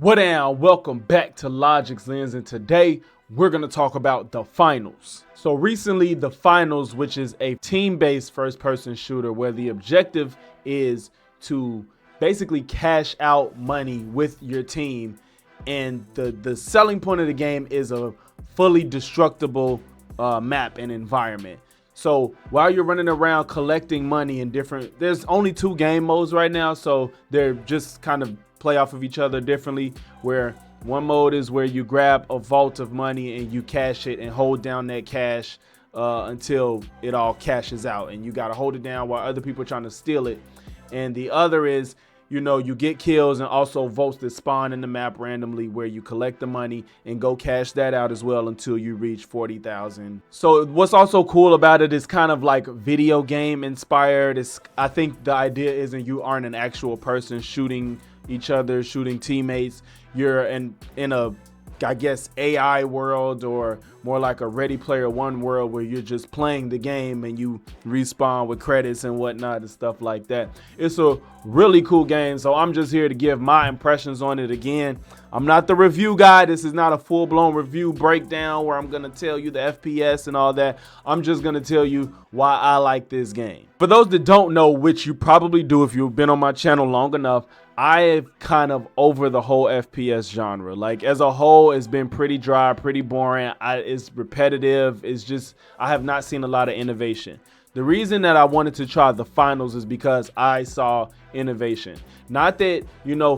What down? Welcome back to Logix Lens, and today we're going to talk about the finals. So recently, the finals, which is a team-based first-person shooter where the objective is to basically cash out money with your team, and the selling point of the game is a fully destructible map and environment. So while you're running around collecting money in different, there's only 2 game modes right now, so they're just kind of play off of each other differently, where one mode is where you grab a vault of money and you cash it and hold down that cash until it all cashes out, and you got to hold it down while other people are trying to steal it. And the other is, you get kills and also votes that spawn in the map randomly, where you collect the money and go cash that out as well until you reach 40,000. So what's also cool about it is kind of like video game inspired. I think the idea isn't you aren't an actual person shooting each other, shooting teammates. You're in a, I guess, AI world, or more like a Ready Player One world, where you're just playing the game and you respawn with credits and whatnot and stuff like that. It's a really cool game, so I'm just here to give my impressions on it. Again, I'm not the review guy. This is not a full-blown review breakdown where I'm gonna tell you the FPS and all that. I'm just gonna tell you why I like this game. For those that don't know, which you probably do if you've been on my channel long enough, I have kind of over the whole FPS genre. Like, as a whole, it's been pretty dry, pretty boring. It's repetitive. It's just, I have not seen a lot of innovation. The reason that I wanted to try the finals is because I saw innovation. Not that,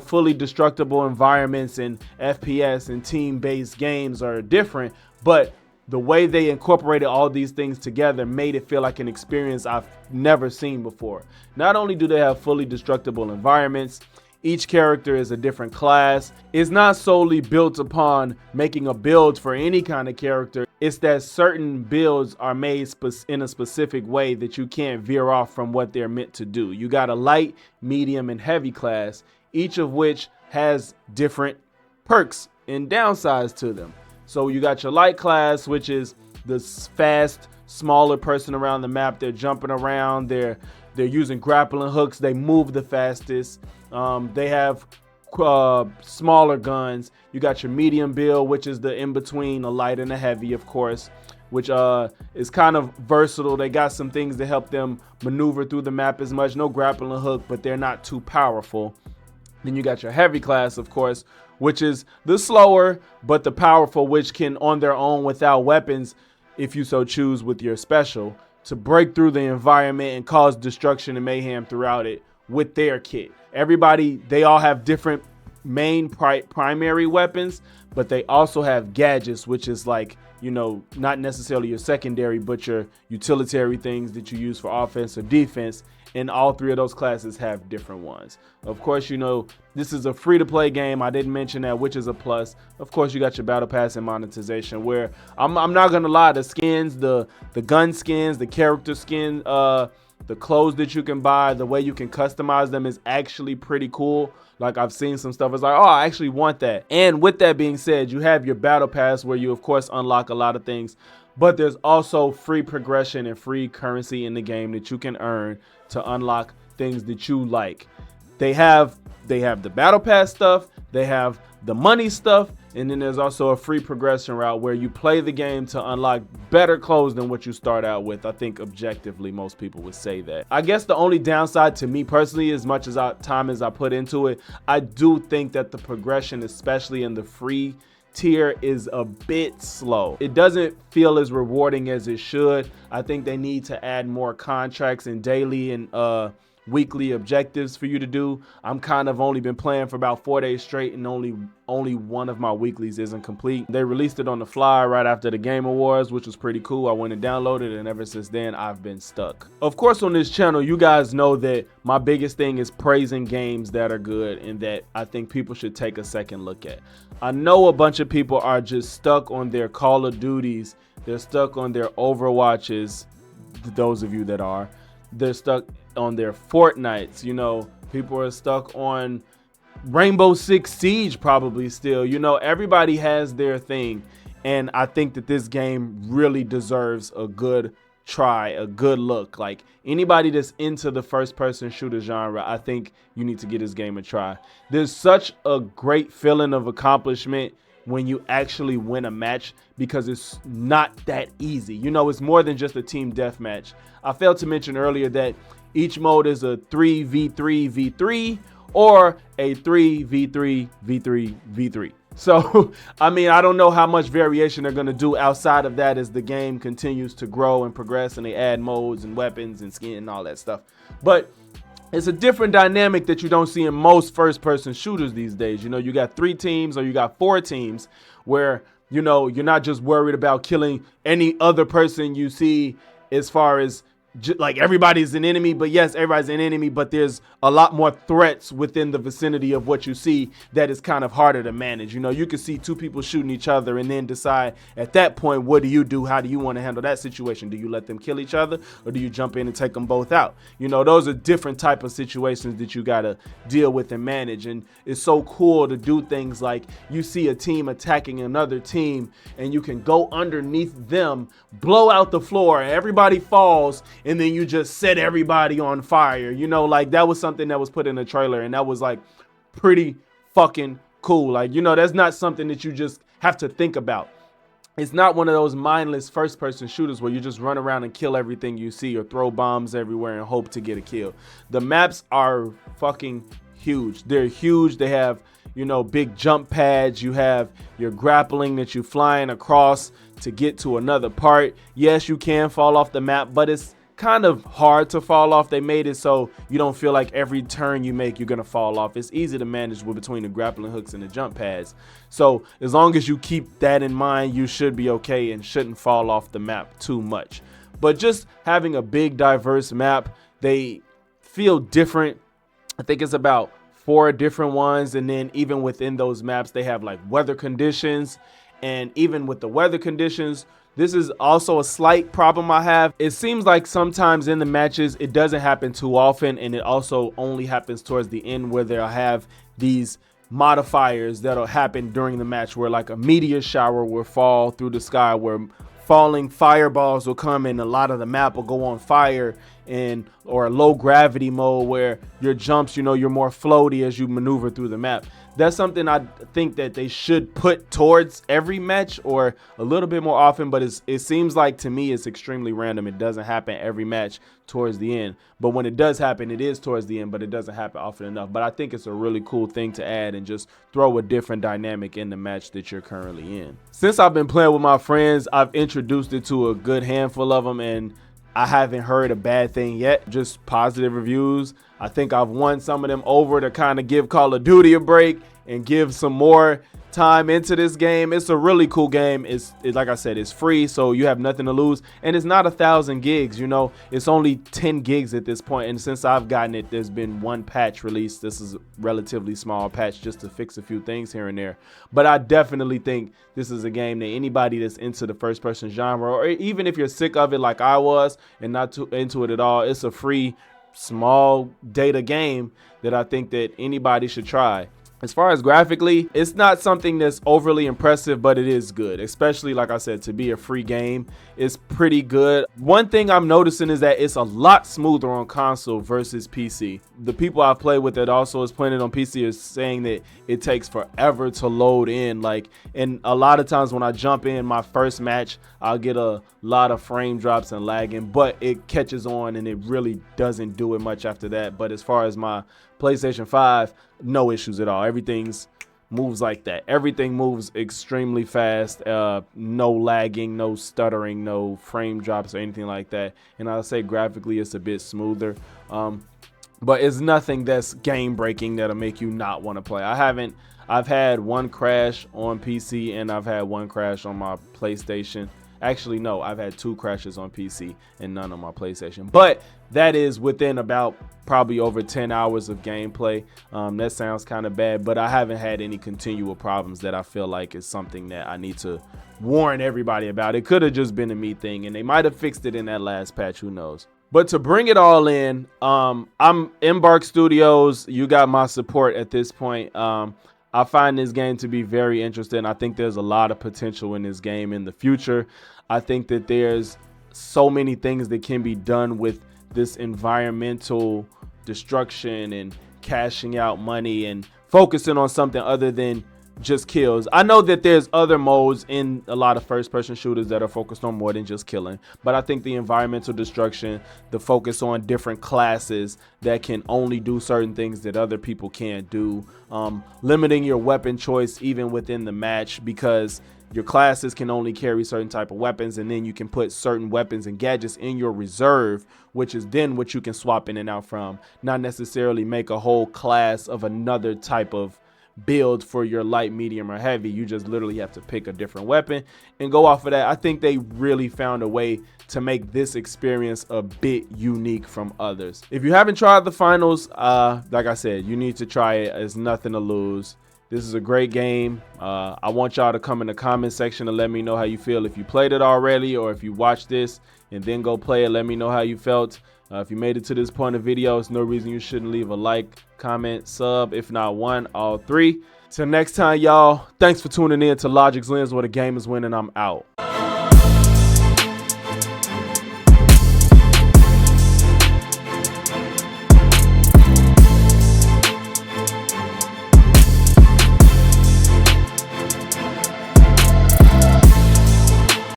fully destructible environments and FPS and team-based games are different, but the way they incorporated all these things together made it feel like an experience I've never seen before. Not only do they have fully destructible environments, each character is a different class. It's not solely built upon making a build for any kind of character. It's that certain builds are made in a specific way that you can't veer off from what they're meant to do. You got a light, medium, and heavy class, each of which has different perks and downsides to them. So you got your light class, which is the fast, smaller person around the map. They're jumping around. They're using grappling hooks. They move the fastest. They have smaller guns. You got your medium build, which is the in-between a light and a heavy, of course, which is kind of versatile. They got some things to help them maneuver through the map as much. No grappling hook, but they're not too powerful. Then you got your heavy class, of course, which is the slower but the powerful, which can on their own without weapons, if you so choose with your special, to break through the environment and cause destruction and mayhem throughout it with their kit. Everybody, they all have different main primary weapons, but they also have gadgets, which is like, not necessarily your secondary, but your utilitarian things that you use for offense or defense. And all 3 of those classes have different ones. Of course, this is a free-to-play game. I didn't mention that, which is a plus. Of course, you got your battle pass and monetization, where I'm not gonna lie, the skins, the gun skins, the character skin, the clothes that you can buy, the way you can customize them is actually pretty cool. Like, I've seen some stuff, it's like, oh, I actually want that. And with that being said, you have your battle pass, where you of course unlock a lot of things, but there's also free progression and free currency in the game that you can earn to unlock things that you like. They have the battle pass stuff, they have the money stuff, and then there's also a free progression route where you play the game to unlock better clothes than what you start out with. I think objectively most people would say that. I guess the only downside to me personally, as much as time as I put into it, I do think that the progression, especially in the free tier, is a bit slow. It doesn't feel as rewarding as it should. I think they need to add more contracts and daily and weekly objectives for you to do. I'm kind of only been playing for about 4 days straight, and only one of my weeklies isn't complete. They released it on the fly right after the Game Awards, which was pretty cool. I went and downloaded it, and ever since then I've been stuck. Of course, on this channel, you guys know that my biggest thing is praising games that are good and that I think people should take a second look at. I know a bunch of people are just stuck on their Call of Duties. They're stuck on their Overwatches, those of you that are. They're stuck on their Fortnites. People are stuck on Rainbow Six Siege probably still. Everybody has their thing, and I think that this game really deserves a good try, a good look. Like anybody that's into the first person shooter genre, I think you need to get this game a try. There's such a great feeling of accomplishment when you actually win a match, because it's not that easy. You know, it's more than just a team deathmatch. I failed to mention earlier that each mode is a 3v3v3 or a 3v3v3v3. So, I mean, I don't know how much variation they're going to do outside of that as the game continues to grow and progress and they add modes and weapons and skin and all that stuff. But it's a different dynamic that you don't see in most first-person shooters these days. You know, you got 3 teams or you got 4 teams where, you know, you're not just worried about killing any other person you see as far as like everybody's an enemy. But yes, everybody's an enemy, but there's a lot more threats within the vicinity of what you see that is kind of harder to manage. You know, you can see 2 people shooting each other and then decide at that point, what do you do? How do you want to handle that situation? Do you let them kill each other or do you jump in and take them both out? You know, those are different type of situations that you got to deal with and manage. And it's so cool to do things like you see a team attacking another team and you can go underneath them, blow out the floor, everybody falls, and then you just set everybody on fire. You know, like that was something that was put in the trailer and that was like pretty fucking cool. Like, you know, that's not something that you just have to think about. It's not one of those mindless first person shooters where you just run around and kill everything you see or throw bombs everywhere and hope to get a kill. The maps are fucking huge. They're huge. They have, you know, big jump pads. You have your grappling that you flying across to get to another part. Yes, you can fall off the map, but it's kind of hard to fall off. They made it so you don't feel like every turn you make you're gonna fall off. It's easy to manage with between the grappling hooks and the jump pads. So as long as you keep that in mind, you should be okay and shouldn't fall off the map too much. But just having a big diverse map, they feel different. I think it's about 4 different ones, and then even within those maps they have like weather conditions, and even with the weather conditions, this is also a slight problem I have. It seems like sometimes in the matches it doesn't happen too often, and it also only happens towards the end where they'll have these modifiers that'll happen during the match where like a meteor shower will fall through the sky, where falling fireballs will come and a lot of the map will go on fire, and or a low gravity mode where your jumps, you know, you're more floaty as you maneuver through the map. That's something I think that they should put towards every match or a little bit more often, but it seems like to me it's extremely random. It doesn't happen every match towards the end, but when it does happen, it is towards the end, but it doesn't happen often enough. But I think it's a really cool thing to add and just throw a different dynamic in the match that you're currently in. Since I've been playing with my friends, I've introduced it to a good handful of them, and I haven't heard a bad thing yet, just positive reviews. I think I've won some of them over to kind of give Call of Duty a break and give some more time into this game. It's a really cool game. It's like I said, it's free, so you have nothing to lose, and it's not 1,000 gigs. You know, it's only 10 gigs at this point, and since I've gotten it, there's been 1 patch released. This is a relatively small patch just to fix a few things here and there, but I definitely think this is a game that anybody that's into the first person genre, or even if you're sick of it like I was and not too into it at all, it's a free small data game that I think that anybody should try. As far as graphically, it's not something that's overly impressive, but it is good, especially like I said, to be a free game. It's pretty good. One thing I'm noticing is that it's a lot smoother on console versus PC. The people I've played with that also is playing it on PC is saying that it takes forever to load in. Like, and a lot of times when I jump in my first match, I'll get a lot of frame drops and lagging, but it catches on and it really doesn't do it much after that. But as far as my PlayStation 5, no issues at all. Everything's moves like that. Everything moves extremely fast. No lagging, no stuttering, no frame drops or anything like that. And I'll say graphically it's a bit smoother. But it's nothing that's game breaking that'll make you not want to play. I've had 1 crash on PC and I've had 1 crash on my PlayStation. Actually, no, I've had 2 crashes on PC and none on my PlayStation. But that is within about probably over 10 hours of gameplay. That sounds kind of bad, but I haven't had any continual problems that I feel like is something that I need to warn everybody about. It could have just been a me thing, and they might have fixed it in that last patch. Who knows? But to bring it all in, I'm Embark Studios. You got my support at this point. I find this game to be very interesting. I think there's a lot of potential in this game in the future. I think that there's so many things that can be done with this environmental destruction and cashing out money and focusing on something other than just kills. I know that there's other modes in a lot of first-person shooters that are focused on more than just killing, but I think the environmental destruction, the focus on different classes that can only do certain things that other people can't do, limiting your weapon choice even within the match, because your classes can only carry certain type of weapons, and then you can put certain weapons and gadgets in your reserve, which is then what you can swap in and out from, not necessarily make a whole class of another type of build for your light, medium, or heavy. You just literally have to pick a different weapon and go off of that. I think they really found a way to make this experience a bit unique from others. If you haven't tried the finals, like I said, you need to try it. It's nothing to lose. This is a great game. I want y'all to come in the comment section and let me know how you feel. If you played it already, or if you watched this and then go play it, let me know how you felt. If you made it to this point of the video, it's no reason you shouldn't leave a like, comment, sub, if not one, all three. Till next time, y'all, thanks for tuning in to Logix Lens, where the game is winning. I'm out.